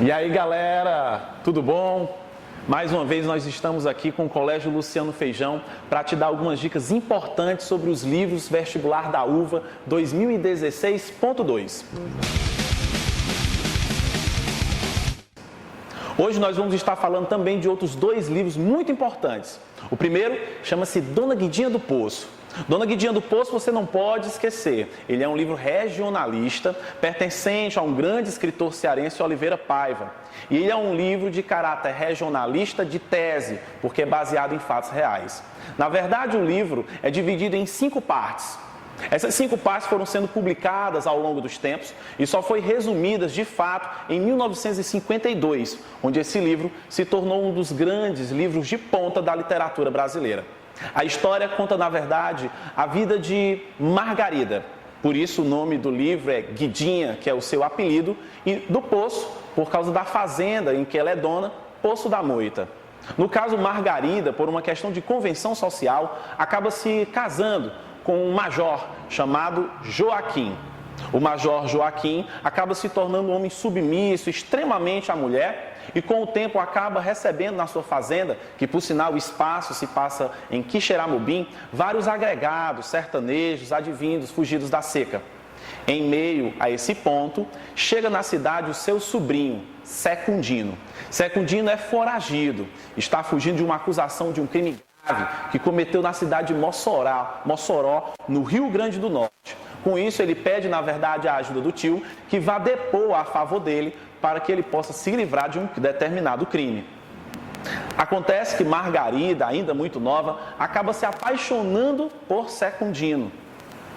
E aí galera, tudo bom? Mais uma vez nós estamos aqui com o Colégio Luciano Feijão para te dar algumas dicas importantes sobre os livros Vestibular da UVA 2016.2. Hoje nós vamos estar falando também de outros dois livros muito importantes. O primeiro chama-se Dona Guidinha do Poço. Dona Guidinha do Poço você não pode esquecer. Ele é um livro regionalista, pertencente a um grande escritor cearense, Oliveira Paiva. E ele é um livro de caráter regionalista de tese, porque é baseado em fatos reais. Na verdade, o livro é dividido em 5 partes. Essas 5 partes foram sendo publicadas ao longo dos tempos e só foi resumidas de fato em 1952, onde esse livro se tornou um dos grandes livros de ponta da literatura brasileira. A história conta, na verdade, a vida de Margarida. Por isso o nome do livro é Guidinha, que é o seu apelido, e do Poço, por causa da fazenda em que ela é dona, Poço da Moita. No caso, Margarida, por uma questão de convenção social, acaba se casando com um major chamado Joaquim. O major Joaquim acaba se tornando um homem submisso, extremamente à mulher, e com o tempo acaba recebendo na sua fazenda, que por sinal o espaço se passa em Quixeramobim, vários agregados, sertanejos, advindos, fugidos da seca. Em meio a esse ponto, chega na cidade o seu sobrinho, Secundino. Secundino é foragido, está fugindo de uma acusação de um crime grave que cometeu na cidade de Mossoró, no Rio Grande do Norte. Com isso, ele pede, na verdade, a ajuda do tio, que vá depor a favor dele para que ele possa se livrar de um determinado crime. Acontece que Margarida, ainda muito nova, acaba se apaixonando por Secundino.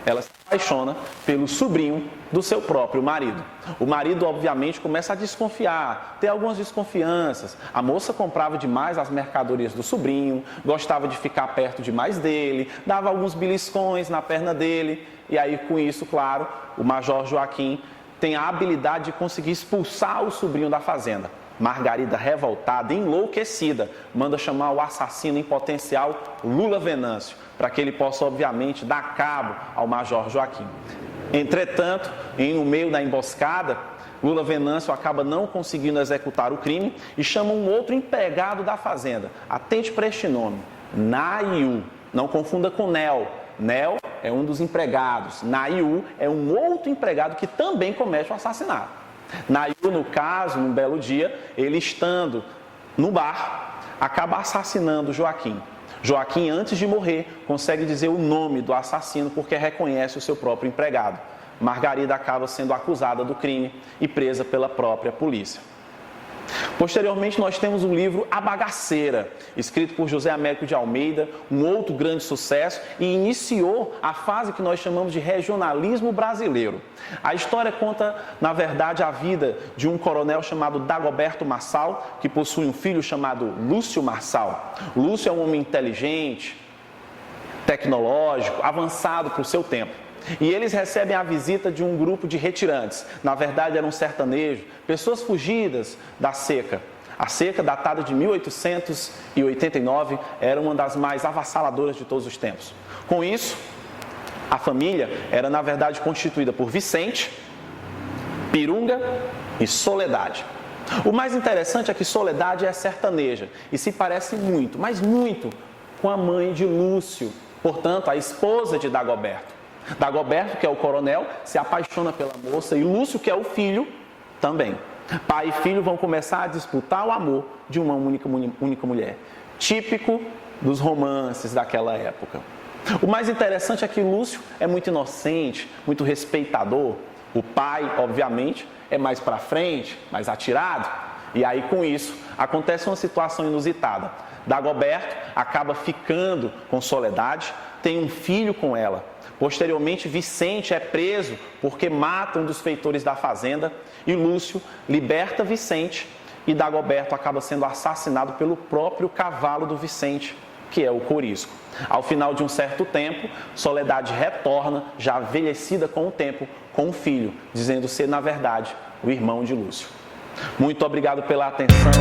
Ela se apaixona pelo sobrinho do seu próprio marido. O marido, obviamente, começa a desconfiar, ter algumas desconfianças. A moça comprava demais as mercadorias do sobrinho, gostava de ficar perto demais dele, dava alguns beliscões na perna dele. E aí, com isso, claro, o major Joaquim tem a habilidade de conseguir expulsar o sobrinho da fazenda. Margarida, revoltada, enlouquecida, manda chamar o assassino em potencial, Lula Venâncio, para que ele possa, obviamente, dar cabo ao major Joaquim. Entretanto, no meio da emboscada, Lula Venâncio acaba não conseguindo executar o crime e chama um outro empregado da fazenda. Atente para este nome, Naiu. Não confunda com Nel. Nel é um dos empregados. Naiu é um outro empregado que também comete o assassinato. Naiu, no caso, num belo dia, ele estando no bar, acaba assassinando Joaquim. Joaquim, antes de morrer, consegue dizer o nome do assassino porque reconhece o seu próprio empregado. Margarida acaba sendo acusada do crime e presa pela própria polícia. Posteriormente, nós temos o livro A Bagaceira, escrito por José Américo de Almeida, um outro grande sucesso, e iniciou a fase que nós chamamos de regionalismo brasileiro. A história conta, na verdade, a vida de um coronel chamado Dagoberto Marçal, que possui um filho chamado Lúcio Marçal. Lúcio é um homem inteligente, tecnológico, avançado para o seu tempo. E eles recebem a visita de um grupo de retirantes. Na verdade, eram sertanejos, pessoas fugidas da seca. A seca, datada de 1889, era uma das mais avassaladoras de todos os tempos. Com isso, a família era, na verdade, constituída por Vicente, Pirunga e Soledade. O mais interessante é que Soledade é sertaneja e se parece muito, mas muito, com a mãe de Lúcio, portanto, a esposa de Dagoberto. Dagoberto, que é o coronel, se apaixona pela moça e Lúcio, que é o filho, também. Pai e filho vão começar a disputar o amor de uma única mulher, típico dos romances daquela época. O mais interessante é que Lúcio é muito inocente, muito respeitador. O pai, obviamente, é mais para frente, mais atirado. E aí, com isso, acontece uma situação inusitada. Dagoberto acaba ficando com Soledade, tem um filho com ela. Posteriormente, Vicente é preso porque mata um dos feitores da fazenda e Lúcio liberta Vicente e Dagoberto acaba sendo assassinado pelo próprio cavalo do Vicente, que é o Corisco. Ao final de um certo tempo, Soledade retorna, já envelhecida com o tempo, com um filho, dizendo ser, na verdade, o irmão de Lúcio. Muito obrigado pela atenção.